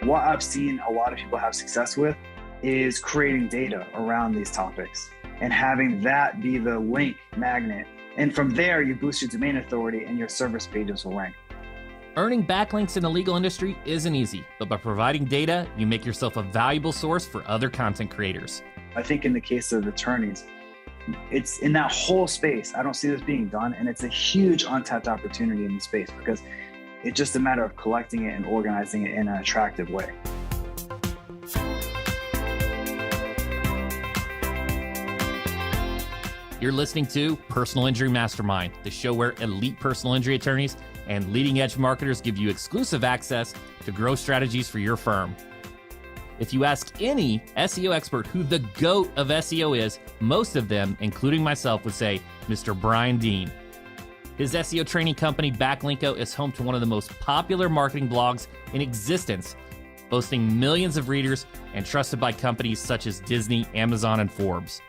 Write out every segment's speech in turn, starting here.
What I've seen a lot of people have success with is creating data around these topics and having that be the link magnet. And from there, you boost your domain authority and your service pages will rank. Earning backlinks in the legal industry isn't easy, but by providing data, you make yourself a valuable source for other content creators. I think in the case of attorneys, it's in that whole space. I don't see this being done. And it's a huge untapped opportunity in the space because it's just a matter of collecting it and organizing it in an attractive way. You're listening to Personal Injury Mastermind, the show where elite personal injury attorneys and leading edge marketers give you exclusive access to growth strategies for your firm. If you ask any SEO expert who the GOAT of SEO is, most of them, including myself, would say Mr. Brian Dean. His SEO training company, Backlinko, is home to one of the most popular marketing blogs in existence, boasting millions of readers and trusted by companies such as Disney, Amazon, and Forbes.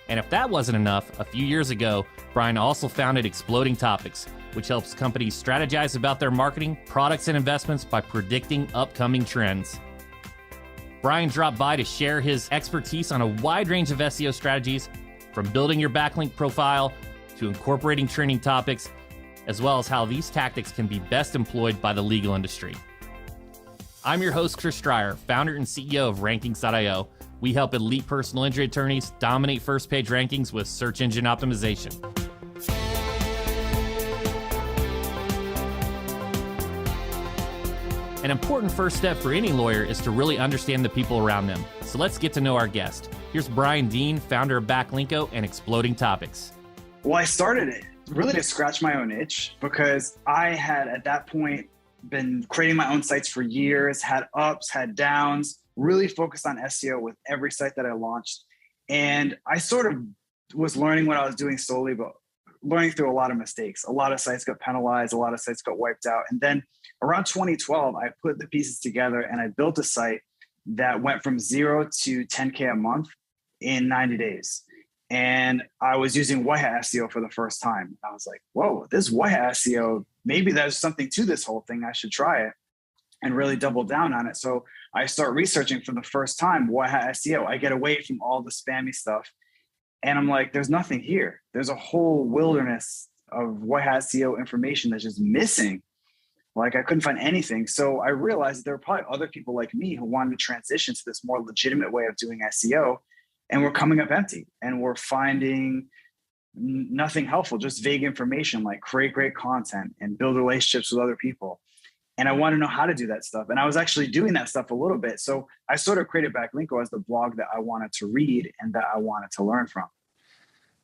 And if that wasn't enough, a few years ago, Brian also founded Exploding Topics, which helps companies strategize about their marketing, products, and investments by predicting upcoming trends. Brian dropped by to share his expertise on a wide range of SEO strategies, from building your backlink profile to incorporating trending topics, as well as how these tactics can be best employed by the legal industry. I'm your host, Chris Stryer, founder and CEO of Rankings.io. We help elite personal injury attorneys dominate first page rankings with search engine optimization. An important first step for any lawyer is to really understand the people around them. So let's get to know our guest. Here's Brian Dean, founder of Backlinko and Exploding Topics. Well, I started it really to scratch my own itch because I had at that point been creating my own sites for years, had ups, had downs, really focused on SEO with every site that I launched. And I sort of was learning what I was doing slowly, but learning through a lot of mistakes. A lot of sites got penalized, a lot of sites got wiped out. And then around 2012, I put the pieces together and I built a site that went from 0 to 10K a month in 90 days. And I was using white hat SEO for the first time. I was like, whoa, this white hat SEO, maybe there's something to this whole thing. I should try it and really double down on it. So I start researching for the first time white hat SEO. I get away from all the spammy stuff. And I'm like, there's nothing here. There's a whole wilderness of white hat SEO information that's just missing. Like I couldn't find anything. So I realized there were probably other people like me who wanted to transition to this more legitimate way of doing SEO. And we're coming up empty and we're finding nothing helpful, just vague information like create great content and build relationships with other people. And I want to know how to do that stuff. And I was actually doing that stuff a little bit. So I sort of created Backlinko as the blog that I wanted to read and that I wanted to learn from.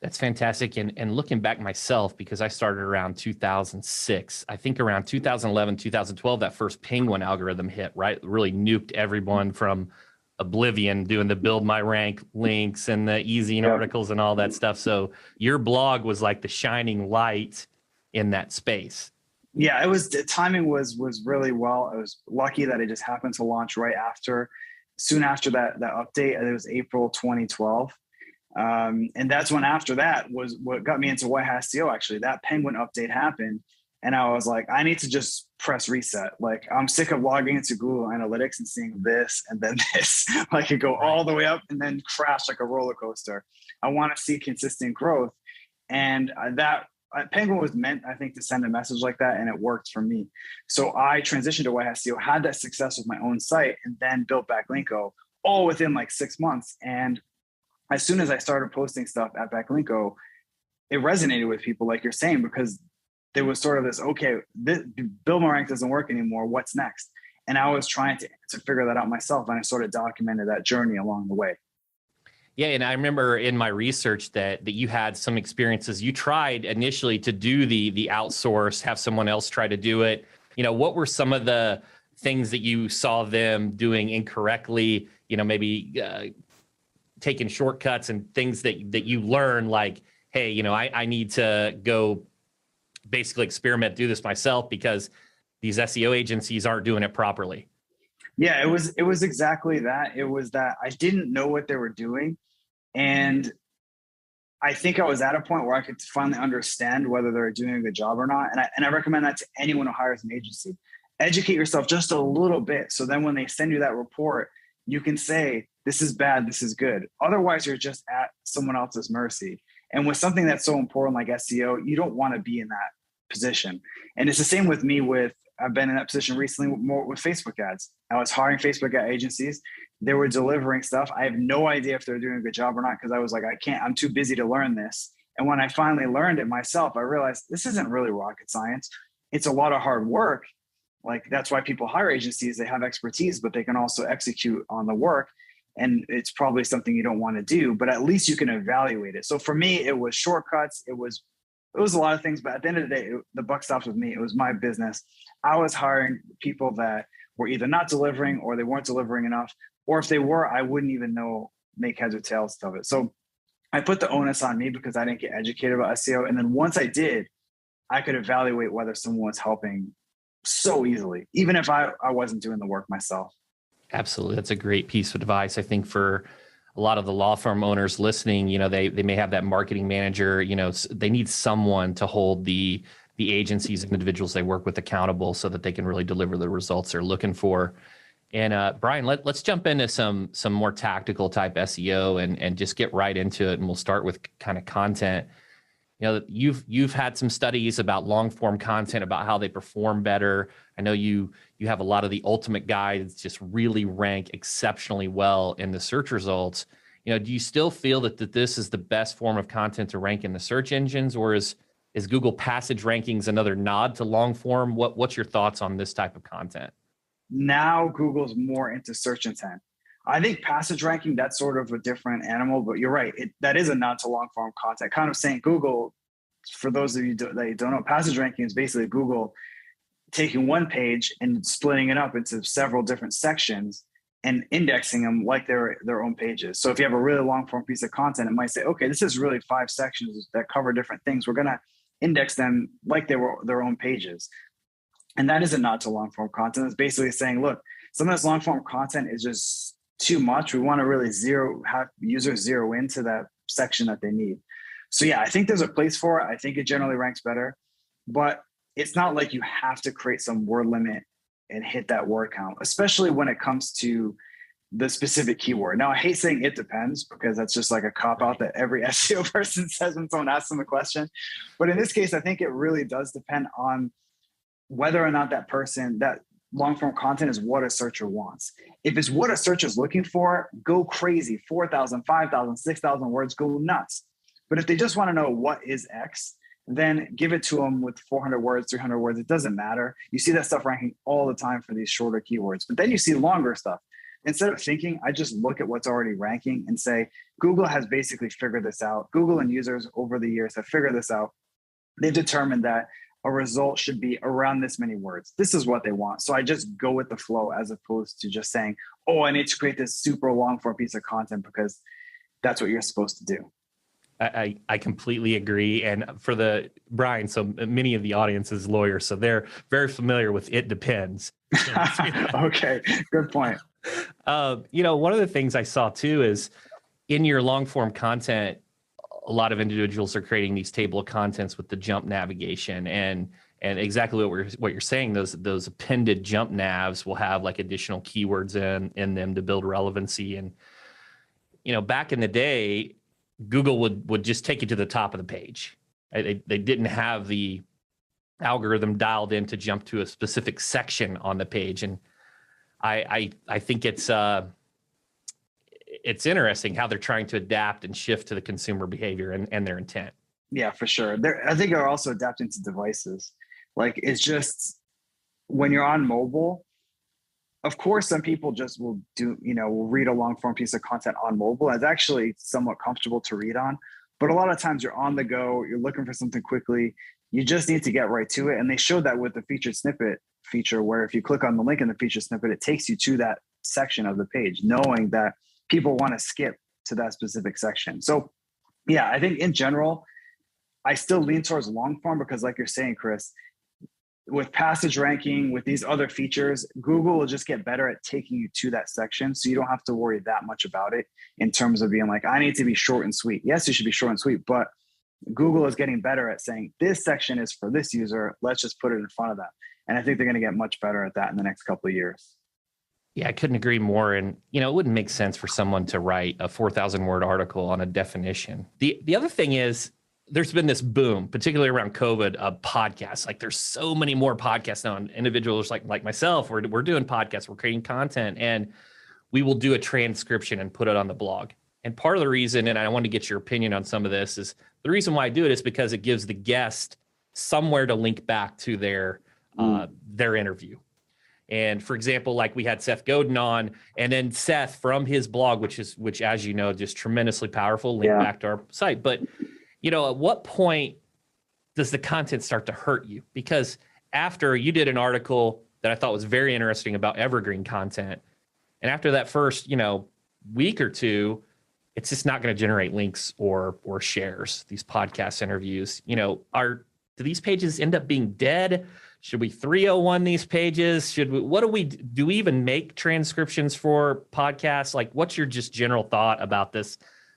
That's fantastic. And looking back myself, because I started around 2006, I think around 2011, 2012, that first Penguin algorithm hit, right? Really nuked everyone from oblivion, doing the build my rank links and the easy articles and all that stuff. So your blog was like the shining light in that space. Yeah, the timing was really well. I was lucky that it just happened to launch soon after that update. It was April 2012. And that's when after that was what got me into white hat SEO. Actually, that Penguin update happened. And I was like, I need to just press reset. Like I'm sick of logging into Google Analytics and seeing this and then this, like it go all the way up and then crash like a roller coaster. I want to see consistent growth. And that Penguin was meant, I think, to send a message like that. And it worked for me. So I transitioned to white hat SEO, had that success with my own site and then built Backlinko all within like 6 months. And as soon as I started posting stuff at Backlinko, it resonated with people like you're saying, because there was sort of this, okay, build my rank doesn't work anymore. What's next? And I was trying to figure that out myself. And I sort of documented that journey along the way. Yeah. And I remember in my research that you had some experiences. You tried initially to do the outsource, have someone else try to do it. You know, what were some of the things that you saw them doing incorrectly? You know, maybe taking shortcuts and things that you learn like, hey, you know, I need to go basically experiment, do this myself because these SEO agencies aren't doing it properly. Yeah, it was exactly that. It was that I didn't know what they were doing. And I think I was at a point where I could finally understand whether they're doing a good job or not. And I recommend that to anyone who hires an agency. educate yourself just a little bit. So then when they send you that report, you can say, this is bad, this is good. Otherwise, you're just at someone else's mercy. And with something that's so important like SEO, you don't want to be in that position. And it's the same with me I've been in that position recently more with Facebook ads. I was hiring Facebook ad agencies. They were delivering stuff. I have no idea if they're doing a good job or not, because I was like, I'm too busy to learn this. And when I finally learned it myself, I realized this isn't really rocket science. It's a lot of hard work. Like, that's why people hire agencies. They have expertise, but they can also execute on the work. And it's probably something you don't want to do, but at least you can evaluate it. So for me, it was shortcuts. It was a lot of things, but at the end of the day, the buck stops with me. It was my business. I was hiring people that were either not delivering or they weren't delivering enough, or if they were, I wouldn't even make heads or tails of it. So I put the onus on me because I didn't get educated about SEO. And then once I did, I could evaluate whether someone was helping so easily, even if I wasn't doing the work myself. Absolutely. That's a great piece of advice. I think for a lot of the law firm owners listening, they may have that marketing manager, they need someone to hold the agencies and individuals they work with accountable so that they can really deliver the results they're looking for. And Brian, let's jump into some more tactical type SEO and just get right into it. And we'll start with kind of content. You've had some studies about long form content, about how they perform better. I know you have a lot of the ultimate guides just really rank exceptionally well in the search results. Do you still feel that this is the best form of content to rank in the search engines, or is Google passage rankings another nod to long form? What's your thoughts on this type of content? Now Google's more into search intent. I think passage ranking, that's sort of a different animal, but you're right. That is a nod to long form content, kind of saying Google, for those of you that don't know, passage ranking is basically Google taking one page and splitting it up into several different sections and indexing them like their own pages. So if you have a really long form piece of content, it might say, okay, this is really 5 sections that cover different things. We're going to index them like they were their own pages. And that is a nod to long form content. It's basically saying, look, some of this long form content is just too much. We want to really have users zero into that section that they need. So yeah, I think there's a place for it. I think it generally ranks better, but it's not like you have to create some word limit and hit that word count, especially when it comes to the specific keyword. Now, I hate saying it depends because that's just like a cop-out that every SEO person says when someone asks them a question. But in this case, I think it really does depend on whether or not that long-form content is what a searcher wants. If it's what a searcher is looking for, go crazy, 4,000, 5,000, 6,000 words, go nuts. But if they just want to know what is X, then give it to them with 400 words, 300 words. It doesn't matter. You see that stuff ranking all the time for these shorter keywords. But then you see longer stuff. Instead of thinking, I just look at what's already ranking and say, Google has basically figured this out. Google and users over the years have figured this out. They've determined that a result should be around this many words. This is what they want. So I just go with the flow as opposed to just saying, oh, I need to create this super long form piece of content because that's what you're supposed to do. I completely agree. And for Brian, so many of the audience is lawyers, so they're very familiar with it depends. Okay, good point. One of the things I saw too is in your long form content, a lot of individuals are creating these table of contents with the jump navigation and exactly what you're saying. Those appended jump navs will have like additional keywords in them to build relevancy. And back in the day, Google would just take you to the top of the page. They didn't have the algorithm dialed in to jump to a specific section on the page. And I think it's interesting how they're trying to adapt and shift to the consumer behavior and their intent. Yeah, for sure. I think they're also adapting to devices. Like, it's just when you're on mobile, of course, some people just will read a long form piece of content on mobile. It's actually somewhat comfortable to read on. But a lot of times you're on the go, you're looking for something quickly. You just need to get right to it. And they showed that with the featured snippet feature, where if you click on the link in the featured snippet, it takes you to that section of the page, knowing that people want to skip to that specific section. So yeah, I think in general, I still lean towards long form because like you're saying, Chris, with passage ranking, with these other features, Google will just get better at taking you to that section. So you don't have to worry that much about it in terms of being like, I need to be short and sweet. Yes, you should be short and sweet, but Google is getting better at saying this section is for this user. Let's just put it in front of them. And I think they're going to get much better at that in the next couple of years. Yeah, I couldn't agree more. And, it wouldn't make sense for someone to write a 4,000 word article on a definition. The other thing is there's been this boom, particularly around COVID, of podcasts. Like there's so many more podcasts now, and individuals like myself, we're doing podcasts, we're creating content, and we will do a transcription and put it on the blog. And part of the reason, and I want to get your opinion on some of this, is the reason why I do it is because it gives the guest somewhere to link back to their interview. And for example, like we had Seth Godin on, and then Seth from his blog, which as you know, just tremendously powerful, link back to our site. But at what point does the content start to hurt you? Because after you did an article that I thought was very interesting about evergreen content, and after that first, week or two, it's just not going to generate links or shares, these podcast interviews. Do these pages end up being dead? Should we 301 these pages? Do we even make transcriptions for podcasts? Like, what's your just general thought about this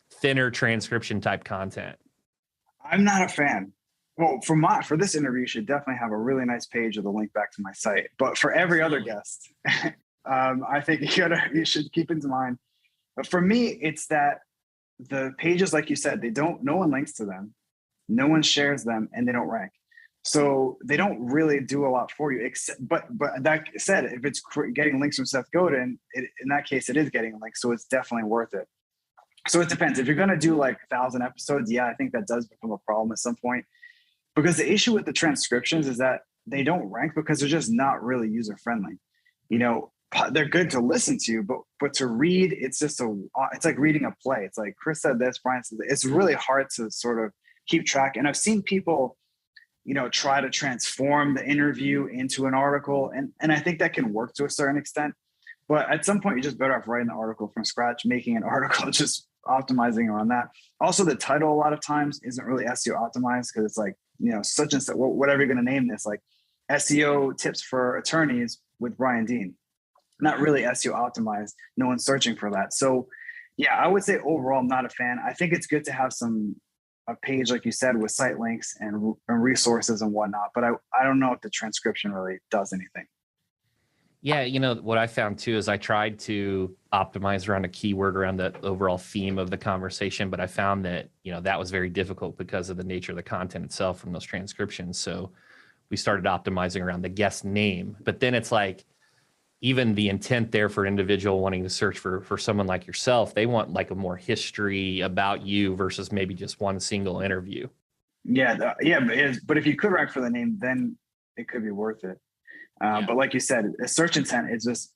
thinner transcription type content? I'm not a fan. Well, for this interview, you should definitely have a really nice page with a link back to my site. But for every other guest, I think you should keep in mind. But for me, it's that the pages, like you said, no one links to them, no one shares them, and they don't rank. So they don't really do a lot for you. But that said, if it's getting links from Seth Godin, in that case, it is getting links. So it's definitely worth it. So it depends. If you're going to do like 1,000 episodes, yeah, I think that does become a problem at some point. Because the issue with the transcriptions is that they don't rank because they're just not really user friendly. They're good to listen to, but to read, it's like reading a play. It's like Chris said this, Brian said that. It's really hard to sort of keep track. And I've seen people, try to transform the interview into an article. And I think that can work to a certain extent. But at some point, you're just better off writing the article from scratch, making an article, just optimizing around that. Also, the title a lot of times isn't really SEO optimized because it's like, such and such, whatever you're going to name this, like SEO tips for attorneys with Brian Dean. Not really SEO optimized. No one's searching for that. So yeah, I would say overall, I'm not a fan. I think it's good to have a page, like you said, with site links and resources and whatnot. But I don't know if the transcription really does anything. Yeah, what I found too is I tried to optimize around a keyword around the overall theme of the conversation, but I found that, that was very difficult because of the nature of the content itself from those transcriptions. So we started optimizing around the guest name, but then it's like, even the intent there for an individual wanting to search for someone like yourself, they want like a more history about you versus maybe just one single interview. Yeah. But if you could rank for the name, then it could be worth it. But like you said, a search intent is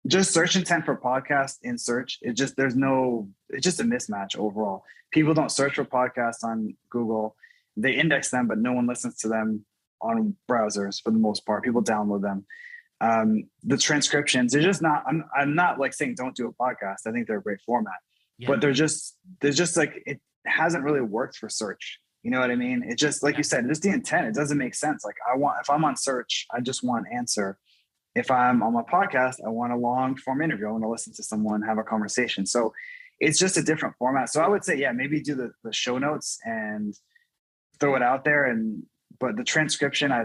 just search intent for podcasts in search. It's just a mismatch overall. People don't search for podcasts on Google. They index them, but no one listens to them on browsers for the most part. People download them. The transcriptions, they're just not, I'm not like saying don't do a podcast. I think they're a great format, but there's just like, it hasn't really worked for search. You know what I mean? It just, like you said, just the intent, it doesn't make sense. Like if I'm on search, I just want an answer. If I'm on my podcast, I want a long form interview. I want to listen to someone, have a conversation. So it's just a different format. So I would say, yeah, maybe do the show notes and throw it out there. But the transcription, I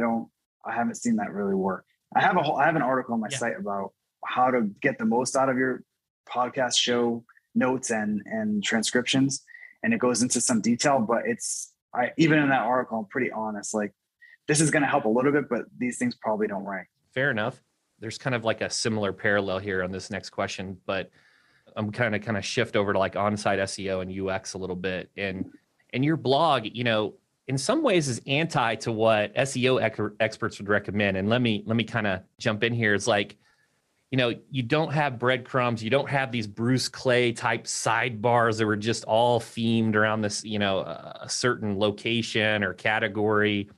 haven't seen that really work. I have an article on my site about how to get the most out of your podcast show notes and transcriptions. And it goes into some detail, but even in that article, I'm pretty honest. Like, this is going to help a little bit, but these things probably don't rank. Fair enough. There's kind of like a similar parallel here on this next question, but I'm kind of shift over to like on-site SEO and UX a little bit. And your blog, in some ways is anti to what SEO experts would recommend. And let me kind of jump in here. It's like, you don't have breadcrumbs. You don't have these Bruce Clay type sidebars that were just all themed around this, a certain location or category.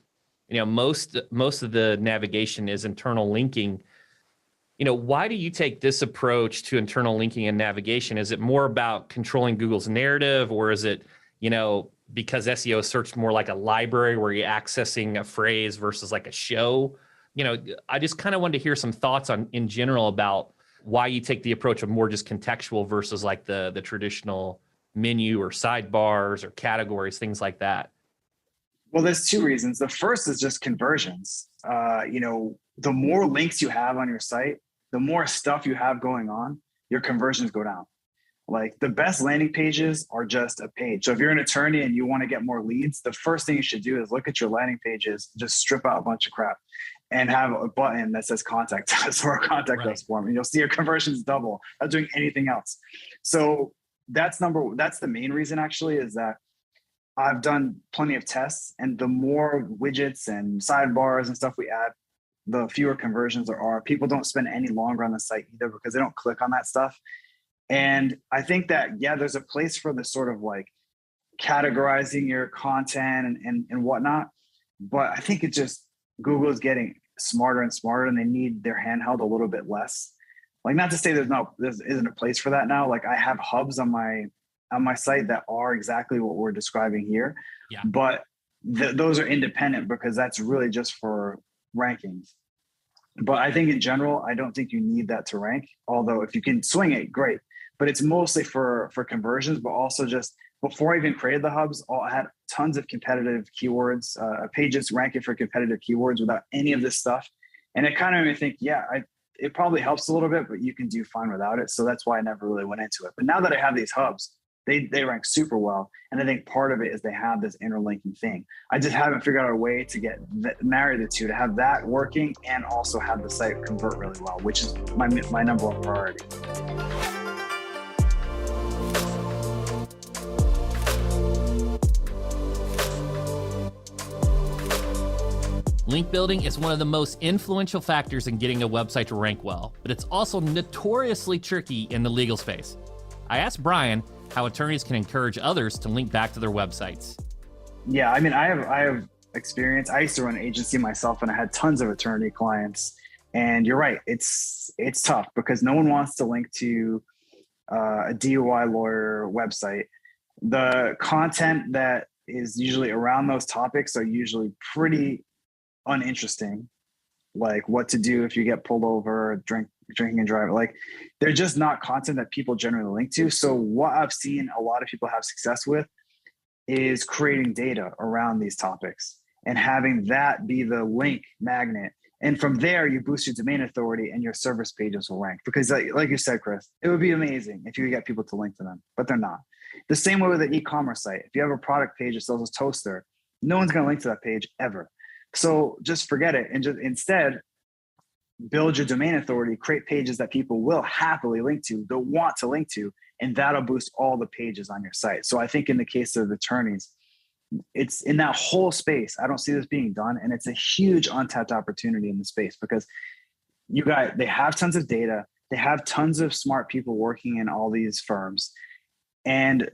Most of the navigation is internal linking. Why do you take this approach to internal linking and navigation? Is it more about controlling Google's narrative, or is it, because SEO is searched more like a library where you're accessing a phrase versus like a show? I just kind of wanted to hear some thoughts in general about why you take the approach of more just contextual versus like the traditional menu or sidebars or categories, things like that. Well, there's two reasons. The first is just conversions. the more links you have on your site, the more stuff you have going on, your conversions go down. Like the best landing pages are just a page. So if you're an attorney and you want to get more leads, the first thing you should do is look at your landing pages, just strip out a bunch of crap and have a button that says contact us or a contact us form. And you'll see your conversions double, not doing anything else. So that's the main reason actually, is that I've done plenty of tests, and the more widgets and sidebars and stuff we add, the fewer conversions there are. People don't spend any longer on the site either because they don't click on that stuff. And I think that, yeah, there's a place for the sort of like categorizing your content and whatnot. But I think Google is getting smarter and smarter, and they need their handheld a little bit less. Like, not to say there isn't a place for that now. Like I have hubs on my site that are exactly what we're describing here. Yeah. But those are independent because that's really just for rankings. But I think in general, I don't think you need that to rank. Although if you can swing it, great. But it's mostly for conversions, but also just before I even created the hubs, I had tons of competitive keywords, pages ranking for competitive keywords without any of this stuff. And it kind of made me think, it probably helps a little bit, but you can do fine without it. So that's why I never really went into it. But now that I have these hubs, they rank super well. And I think part of it is they have this interlinking thing. I just haven't figured out a way to marry the two, to have that working and also have the site convert really well, which is my number one priority. Link building is one of the most influential factors in getting a website to rank well, but it's also notoriously tricky in the legal space. I asked Brian how attorneys can encourage others to link back to their websites. Yeah, I mean, I have experience. I used to run an agency myself, and I had tons of attorney clients. And you're right, it's tough because no one wants to link to a DUI lawyer website. The content that is usually around those topics are usually pretty uninteresting, like what to do if you get pulled over, drinking and driving. Like, they're just not content that people generally link to. So what I've seen a lot of people have success with is creating data around these topics and having that be the link magnet. And from there, you boost your domain authority and your service pages will rank. Because like you said, Chris, it would be amazing if you could get people to link to them, but they're not. The same way with an e-commerce site. If you have a product page that sells a toaster, no one's going to link to that page ever. So just forget it and just instead build your domain authority, create pages that people will happily link to, they'll want to link to, and that'll boost all the pages on your site. So I think in the case of attorneys, it's in that whole space. I don't see this being done. And it's a huge untapped opportunity in the space because they have tons of data. They have tons of smart people working in all these firms. And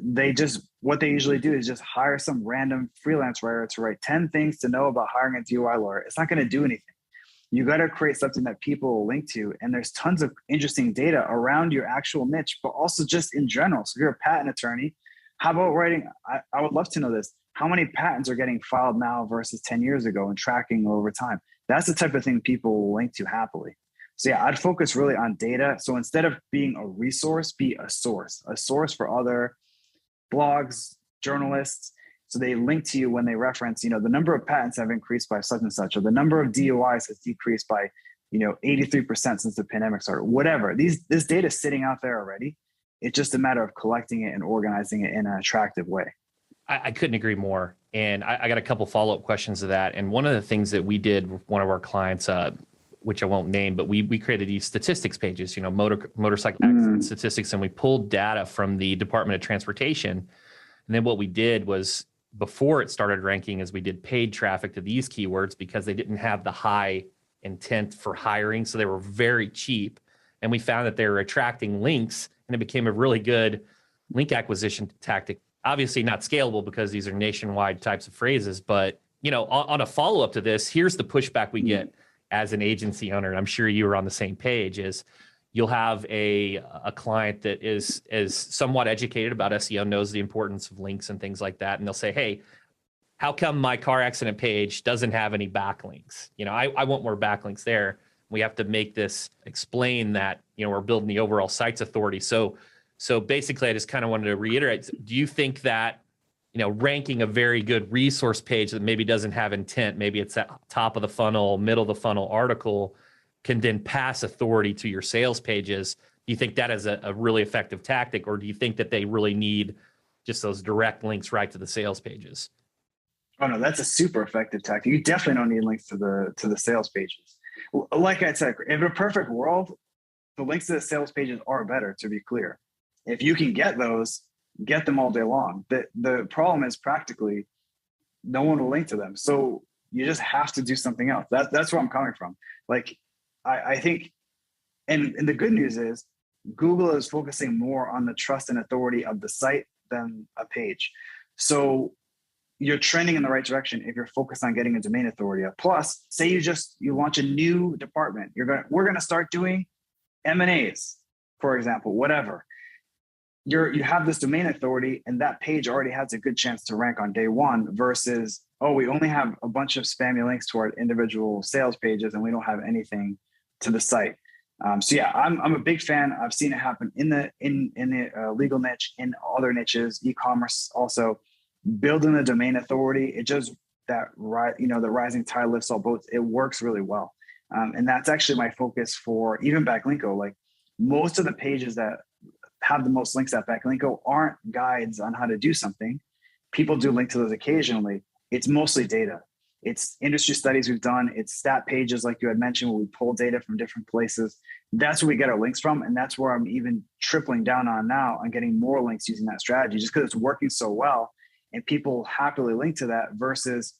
what they usually do is just hire some random freelance writer to write 10 things to know about hiring a DUI lawyer. It's not going to do anything. You got to create something that people will link to. And there's tons of interesting data around your actual niche, but also just in general. So if you're a patent attorney, how about writing? I would love to know this. How many patents are getting filed now versus 10 years ago and tracking over time? That's the type of thing people will link to happily. So yeah, I'd focus really on data. So instead of being a resource, be a source for other blogs, journalists. So they link to you when they reference, the number of patents have increased by such and such, or the number of DUIs has decreased by, 83% since the pandemic started, whatever. This data is sitting out there already. It's just a matter of collecting it and organizing it in an attractive way. I couldn't agree more. And I got a couple follow-up questions to that. And one of the things that we did with one of our clients, which I won't name, but we created these statistics pages, motorcycle accident statistics, and we pulled data from the Department of Transportation. And then what we did was, before it started ranking, is we did paid traffic to these keywords because they didn't have the high intent for hiring. So they were very cheap. And we found that they were attracting links, and it became a really good link acquisition tactic. Obviously not scalable because these are nationwide types of phrases, but on a follow-up to this, here's the pushback we get as an agency owner, and I'm sure you were on the same page, is you'll have a client that is somewhat educated about SEO, knows the importance of links and things like that, and they'll say, hey, how come my car accident page doesn't have any backlinks? I want more backlinks there. We have to make this explain that, we're building the overall site's authority. So basically, I just kind of wanted to reiterate, do you think that ranking a very good resource page that maybe doesn't have intent, maybe it's at top of the funnel, middle of the funnel article, can then pass authority to your sales pages. Do you think that is a really effective tactic, or do you think that they really need just those direct links right to the sales pages? Oh no, that's a super effective tactic. You definitely don't need links to the sales pages. Like I said, in a perfect world, the links to the sales pages are better, to be clear. If you can get those, get them all day long. The problem is practically no one will link to them. So you just have to do something else. That's where I'm coming from. Like I think, and the good news is Google is focusing more on the trust and authority of the site than a page. So you're trending in the right direction if you're focused on getting a domain authority up. Plus, say you launch a new department. We're gonna start doing M&As, for example, whatever. You have this domain authority, and that page already has a good chance to rank on day one versus, oh, we only have a bunch of spammy links to our individual sales pages and we don't have anything to the site. So yeah, I'm a big fan. I've seen it happen in the legal niche, in other niches, e-commerce also. Building a domain authority, it just the rising tide lifts all boats. It works really well, and that's actually my focus for even Backlinko. Like most of the pages that have the most links at Backlinko aren't guides on how to do something. People do link to those occasionally. It's mostly data. It's industry studies we've done. It's stat pages, like you had mentioned, where we pull data from different places. That's where we get our links from. And that's where I'm even tripling down on now on getting more links using that strategy, just because it's working so well. And people happily link to that versus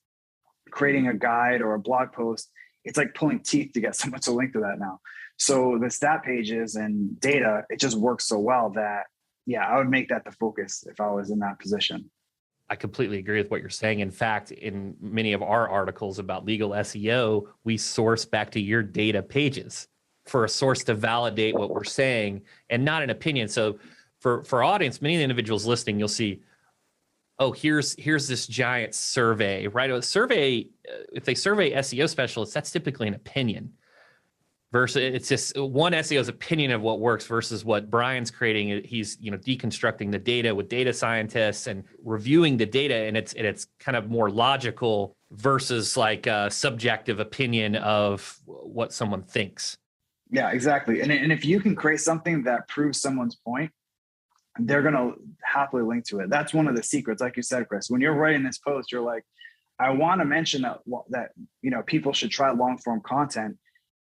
creating a guide or a blog post. It's like pulling teeth to get someone to link to that now. So the stat pages and data, it just works so well that, yeah, I would make that the focus if I was in that position. I completely agree with what you're saying. In fact, in many of our articles about legal SEO, we source back to your data pages for a source to validate what we're saying and not an opinion. So for our audience, many of the individuals listening, you'll see, oh, here's this giant survey, right? A survey, if they survey SEO specialists, that's typically an opinion. Versus it's just one SEO's opinion of what works versus what Brian's creating. He's deconstructing the data with data scientists and reviewing the data, and it's kind of more logical versus like a subjective opinion of what someone thinks. Yeah, exactly. And if you can create something that proves someone's point, they're going to happily link to it. That's one of the secrets, like you said, Chris. When you're writing this post, you're like, I want to mention that people should try long form content.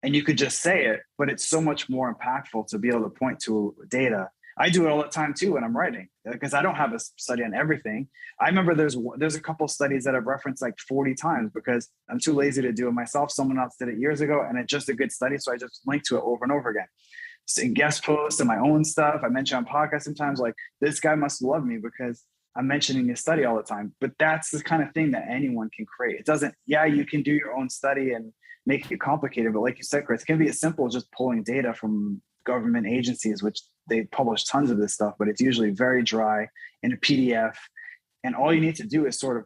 And you could just say it, but it's so much more impactful to be able to point to data. I do it all the time too when I'm writing, because I don't have a study on everything. I remember there's a couple studies that I've referenced like 40 times because I'm too lazy to do it myself. Someone else did it years ago, and it's just a good study, so I just link to it over and over again. So in guest posts and my own stuff, I mention on podcasts sometimes, like, this guy must love me because I'm mentioning his study all the time. But that's the kind of thing that anyone can create. It doesn't, you can do your own study and make it complicated. But like you said, Chris, it can be as simple as just pulling data from government agencies, which they publish tons of this stuff, but it's usually very dry in a PDF. And all you need to do is sort of,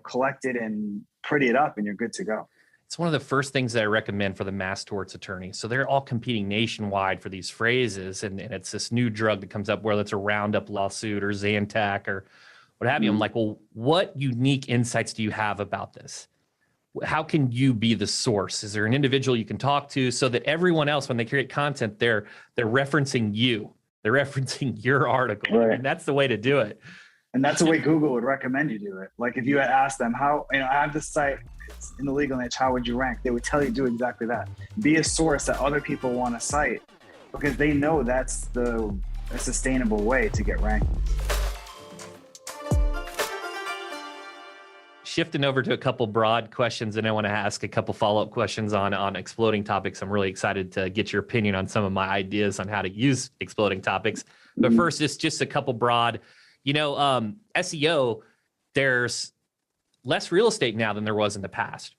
collect it and pretty it up and you're good to go. It's one of the first things that I recommend for the mass torts attorneys. So they're all competing nationwide for these phrases. And it's this new drug that comes up, whether it's a Roundup lawsuit or Zantac or what have you. I'm like, well, what unique insights do you have about this? How can you be the source? Is there an individual you can talk to so that everyone else, when they create content, they're referencing you, they're referencing your article, right? And that's the way to do it. And that's the way Google would recommend you do it. Like if you had asked them how, I have this site in the legal niche, how would you rank? They would tell you do exactly that. Be a source that other people want to cite because they know that's a sustainable way to get ranked. Shifting over to a couple broad questions, and I want to ask a couple follow-up questions on exploding topics. I'm really excited to get your opinion on some of my ideas on how to use exploding topics. But first, just a couple broad, SEO, there's less real estate now than there was in the past,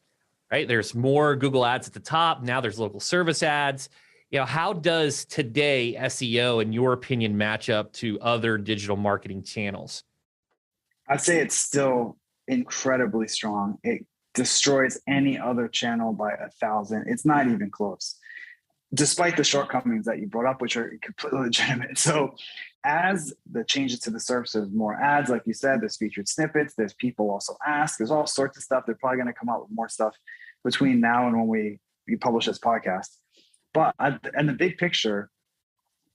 right? There's more Google ads at the top. Now there's local service ads. How does today SEO, in your opinion, match up to other digital marketing channels? I'd say it's still incredibly strong. It destroys any other channel by 1,000. It's not even close. despite the shortcomings that you brought up, which are completely legitimate. So as the changes to the surface, there's more ads, like you said, there's featured snippets, there's people also ask, there's all sorts of stuff. They're probably going to come out with more stuff between now and when we publish this podcast. But in the big picture,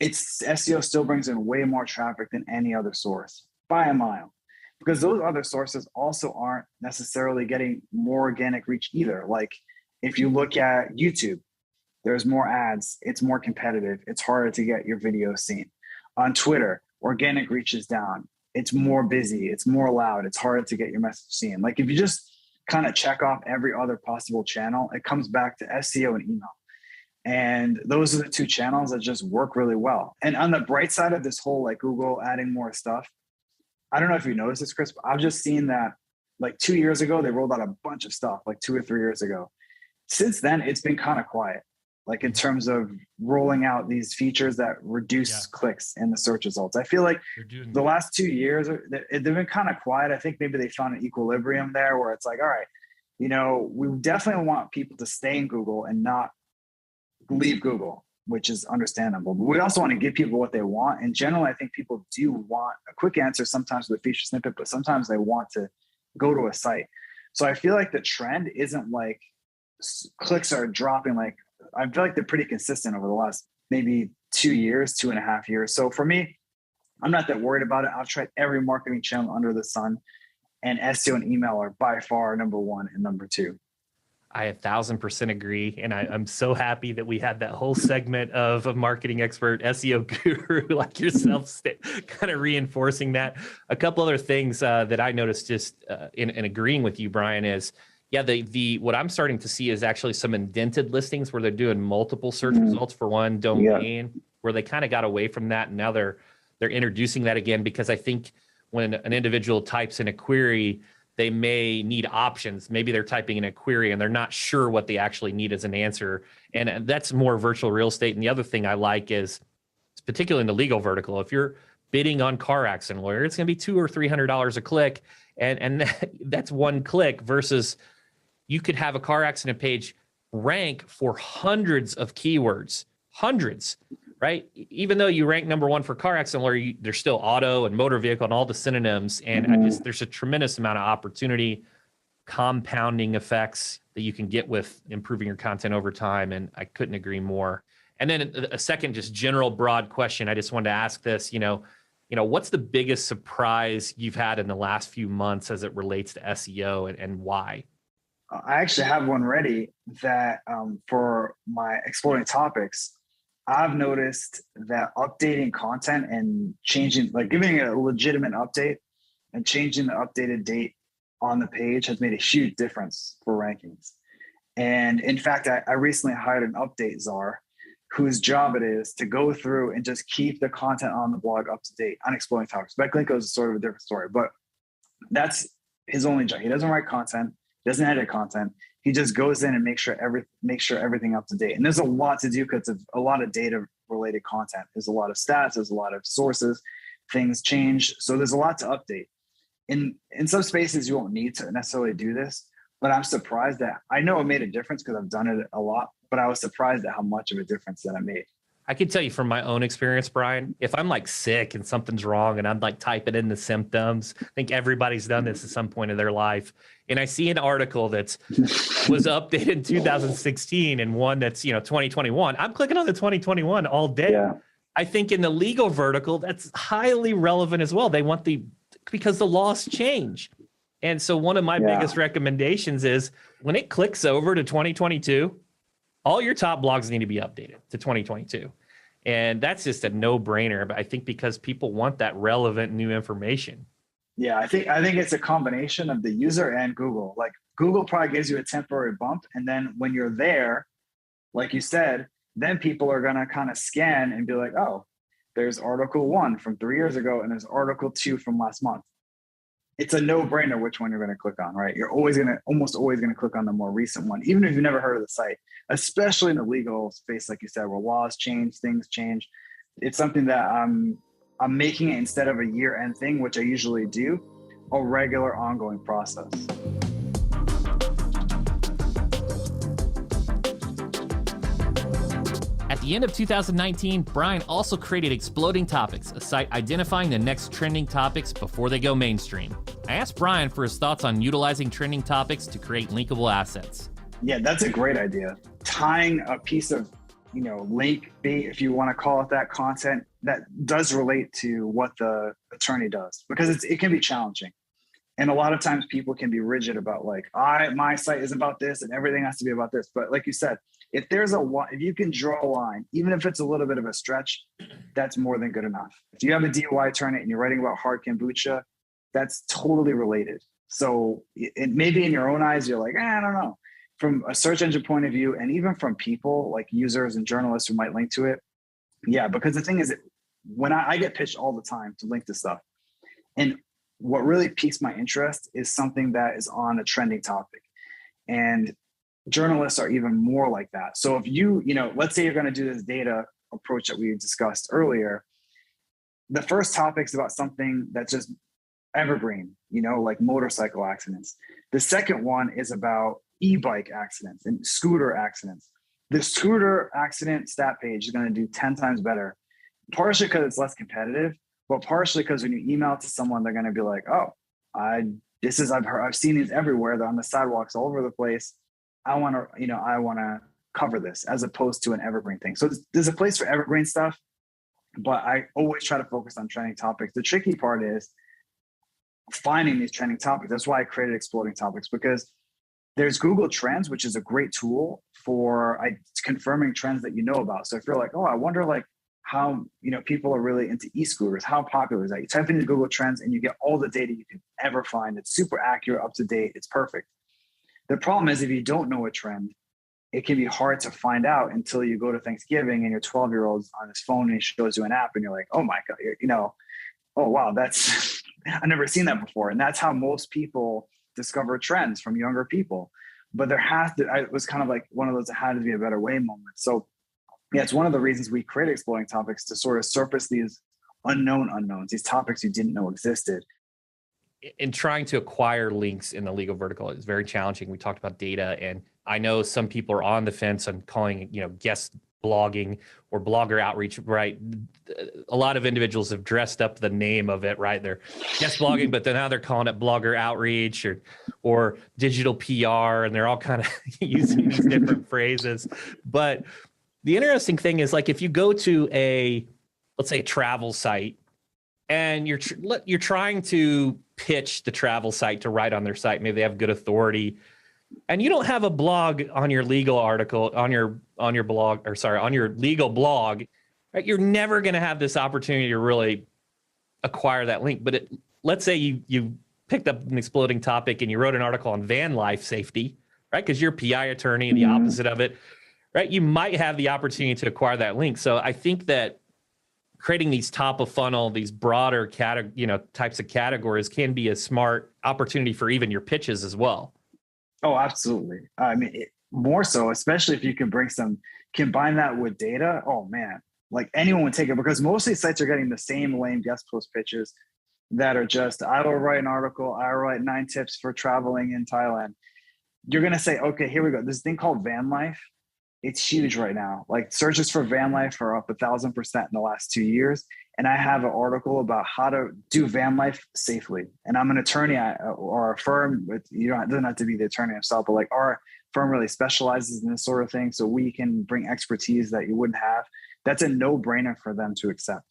SEO still brings in way more traffic than any other source by a mile, because those other sources also aren't necessarily getting more organic reach either. Like if you look at YouTube, there's more ads, it's more competitive, it's harder to get your video seen. On Twitter, organic reach is down, it's more busy, it's more loud, it's harder to get your message seen. Like if you just kind of check off every other possible channel, it comes back to SEO and email. And those are the two channels that just work really well. And on the bright side of this whole like Google adding more stuff, I don't know if you noticed this, Chris, but I've just seen that like 2 years ago, they rolled out a bunch of stuff like 2 or 3 years ago. Since then, it's been kind of quiet, like in terms of rolling out these features that reduce clicks in the search results. I feel like the last 2 years, they've been kind of quiet. I think maybe they found an equilibrium there where it's like, all right, you know, we definitely want people to stay in Google and not leave Google, which is understandable. But we also want to give people what they want. And generally, I think people do want a quick answer sometimes with a feature snippet, but sometimes they want to go to a site. So I feel like the trend isn't like clicks are dropping. Like I feel like they're pretty consistent over the last maybe 2 years, 2.5 years. So for me, I'm not that worried about it. I've tried every marketing channel under the sun, and SEO and email are by far number one and number two. I 1,000% agree. And I'm so happy that we had that whole segment of a marketing expert, SEO guru like yourself, kind of reinforcing that. A couple other things that I noticed just in agreeing with you, Brian, is, the what I'm starting to see is actually some indented listings where they're doing multiple search results for one domain, where they kind of got away from that. And now they're introducing that again, because I think when an individual types in a query, they may need options. Maybe they're typing in a query and they're not sure what they actually need as an answer. And that's more virtual real estate. And the other thing I like is, particularly in the legal vertical, if you're bidding on car accident lawyer, it's going to be $200 or $300 a click. And that's one click versus you could have a car accident page rank for hundreds of keywords, hundreds, right? Even though you rank number one for car accident lawyer, there's still auto and motor vehicle and all the synonyms. And there's a tremendous amount of opportunity, compounding effects that you can get with improving your content over time. And I couldn't agree more. And then a second, just general broad question. I just wanted to ask this, what's the biggest surprise you've had in the last few months as it relates to SEO and why? I actually have one ready that for my exploring topics, I've noticed that updating content and changing, like giving it a legitimate update and changing the updated date on the page has made a huge difference for rankings. And in fact, I recently hired an update czar whose job it is to go through and just keep the content on the blog up to date on exploring topics. Backlinko is sort of a different story, but that's his only job. He doesn't write content, doesn't edit content. He just goes in and makes sure everything up to date. And there's a lot to do because of a lot of data related content. There's a lot of stats, there's a lot of sources, things change. So there's a lot to update. In some spaces, you won't need to necessarily do this, but I'm surprised that I know it made a difference because I've done it a lot, but I was surprised at how much of a difference that it made. I can tell you from my own experience, Brian, if I'm like sick and something's wrong and I'm like typing in the symptoms, I think everybody's done this at some point in their life. And I see an article that was updated in 2016 and one that's, 2021. I'm clicking on the 2021 all day. Yeah. I think in the legal vertical, that's highly relevant as well. They want because the laws change. And so one of my biggest recommendations is when it clicks over to 2022, all your top blogs need to be updated to 2022. And that's just a no-brainer. But I think because people want that relevant new information. Yeah, I think it's a combination of the user and Google. Like Google probably gives you a temporary bump. And then when you're there, like you said, then people are going to kind of scan and be like, oh, there's article 1 from 3 years ago and there's article 2 from last month. It's a no-brainer which one you're going to click on, right? You're almost always going to click on the more recent one, even if you've never heard of the site, especially in the legal space, like you said, where laws change, things change. It's something that I'm making it, instead of a year-end thing, which I usually do, a regular ongoing process. the end of 2019, Brian also created Exploding Topics, a site identifying the next trending topics before they go mainstream. I asked Brian for his thoughts on utilizing trending topics to create linkable assets. Yeah, that's a great idea. Tying a piece of, link bait, if you want to call it that, content that does relate to what the attorney does, because it can be challenging. And a lot of times people can be rigid about my site is about this and everything has to be about this. But like you said, if you can draw a line, even if it's a little bit of a stretch, that's more than good enough. If you have a DUI attorney and you're writing about hard kombucha, that's totally related. So it maybe in your own eyes, you're like, I don't know. From a search engine point of view, and even from people like users and journalists who might link to it. Yeah, because the thing is, when I get pitched all the time to link to stuff, and what really piques my interest is something that is on a trending topic. And journalists are even more like that. So if let's say you're going to do this data approach that we discussed earlier, the first topic is about something that's just evergreen, like motorcycle accidents. The second one is about e-bike accidents and scooter accidents. The scooter accident stat page is going to do 10 times better, partially because it's less competitive, but partially because when you email to someone, they're going to be like, oh, I've seen these everywhere. They're on the sidewalks all over the place. I want to cover this, as opposed to an evergreen thing. So there's a place for evergreen stuff, but I always try to focus on trending topics. The tricky part is finding these trending topics. That's why I created Exploding Topics, because there's Google Trends, which is a great tool for confirming trends that you know about. So if you're like, oh, I wonder how people are really into e-scooters, how popular is that? You type into Google Trends and you get all the data you can ever find. It's super accurate, up to date. It's perfect. The problem is, if you don't know a trend, it can be hard to find out until you go to Thanksgiving and your 12-year-old's on his phone and he shows you an app and you're like, oh my God, oh wow, that's I've never seen that before. And that's how most people discover trends, from younger people. But it was kind of like one of those, it had to be a better way moment. So yeah, it's one of the reasons we created Exploring Topics, to sort of surface these unknowns, these topics you didn't know existed. In trying to acquire links in the legal vertical, it's very challenging. We talked about data, and I know some people are on the fence on calling it, guest blogging or blogger outreach, right? A lot of individuals have dressed up the name of it, right? They're guest blogging, but then now they're calling it blogger outreach or digital PR, and they're all kind of using these different phrases. But the interesting thing is, if you go to let's say a travel site, and you're trying to pitch the travel site to write on their site, maybe they have good authority, and you don't have a blog on your legal article on your blog, on your legal blog, right? You're never going to have this opportunity to really acquire that link. But let's say you picked up an exploding topic and you wrote an article on van life safety, right? Because you're a PI attorney, and the opposite of it, right? You might have the opportunity to acquire that link. So I think that creating these top of funnel, these broader types of categories can be a smart opportunity for even your pitches as well. Oh, absolutely. I mean, more so, especially if you can combine that with data. Oh man, anyone would take it, because most of these sites are getting the same lame guest post pitches that are just, I will write an article, I will write 9 tips for traveling in Thailand. You're going to say, okay, here we go. This thing called van life. It's huge right now. Searches for van life are up 1,000% in the last 2 years. And I have an article about how to do van life safely. And I'm an attorney or a firm with, it doesn't have to be the attorney himself, but our firm really specializes in this sort of thing. So we can bring expertise that you wouldn't have. That's a no-brainer for them to accept.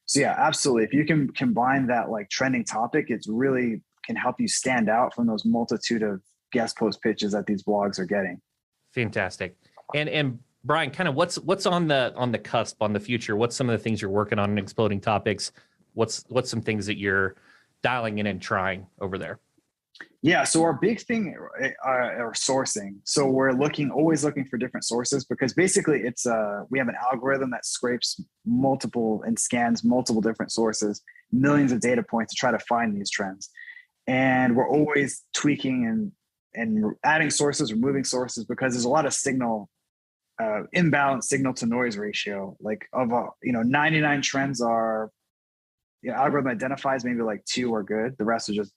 So yeah, absolutely. If you can combine that trending topic, it's really can help you stand out from those multitude of guest post pitches that these blogs are getting. Fantastic. And Brian, kind of what's on the cusp, on the future? What's some of the things you're working on in Exploding Topics? What's some things that you're dialing in and trying over there? Yeah, so our big thing are sourcing. So we're always looking for different sources, because basically it's we have an algorithm that scrapes multiple and scans multiple different sources, millions of data points to try to find these trends. And we're always tweaking and adding sources, removing sources, because there's a lot of imbalanced signal to noise ratio. 99 trends are, algorithm identifies maybe 2 are good. The rest are just,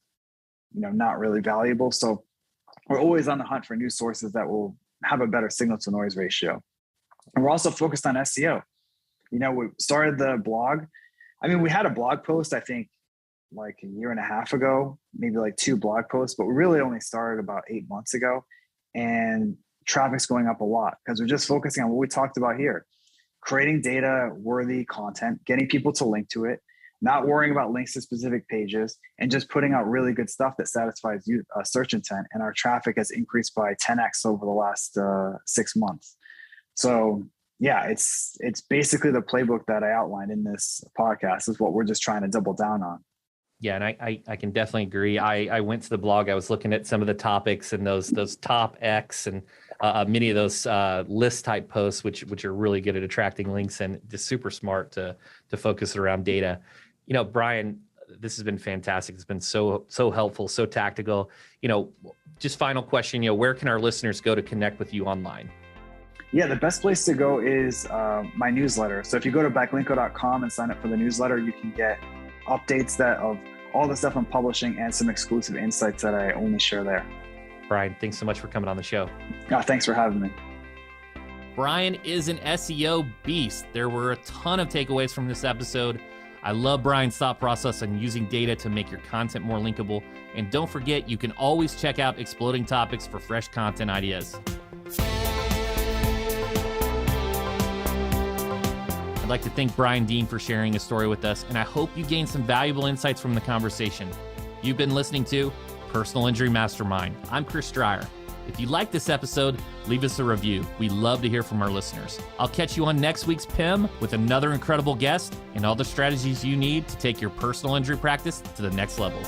not really valuable. So we're always on the hunt for new sources that will have a better signal to noise ratio. And we're also focused on SEO. We started the blog. I mean, we had a blog post, I think, like a year and a half ago, maybe like 2 blog posts, but we really only started about 8 months ago. And traffic's going up a lot because we're just focusing on what we talked about here: creating data worthy content, getting people to link to it, not worrying about links to specific pages, and just putting out really good stuff that satisfies search intent. And our traffic has increased by 10x over the last 6 months. So yeah, it's basically the playbook that I outlined in this podcast is what we're just trying to double down on. Yeah, and I can definitely agree. I went to the blog. I was looking at some of the topics and those top X and many of those list type posts, which are really good at attracting links and just super smart to focus around data. Brian, this has been fantastic. It's been so helpful, so tactical. Just final question. Where can our listeners go to connect with you online? Yeah, the best place to go is my newsletter. So if you go to backlinko.com and sign up for the newsletter, you can get updates of all the stuff I'm publishing and some exclusive insights that I only share there. Brian, thanks so much for coming on the show. Thanks for having me. Brian is an SEO beast. There were a ton of takeaways from this episode. I love Brian's thought process on using data to make your content more linkable. And don't forget, you can always check out Exploding Topics for fresh content ideas. I'd like to thank Brian Dean for sharing his story with us, and I hope you gained some valuable insights from the conversation. You've been listening to Personal Injury Mastermind. I'm Chris Dreyer. If you like this episode, leave us a review. We love to hear from our listeners. I'll catch you on next week's PIM with another incredible guest and all the strategies you need to take your personal injury practice to the next level.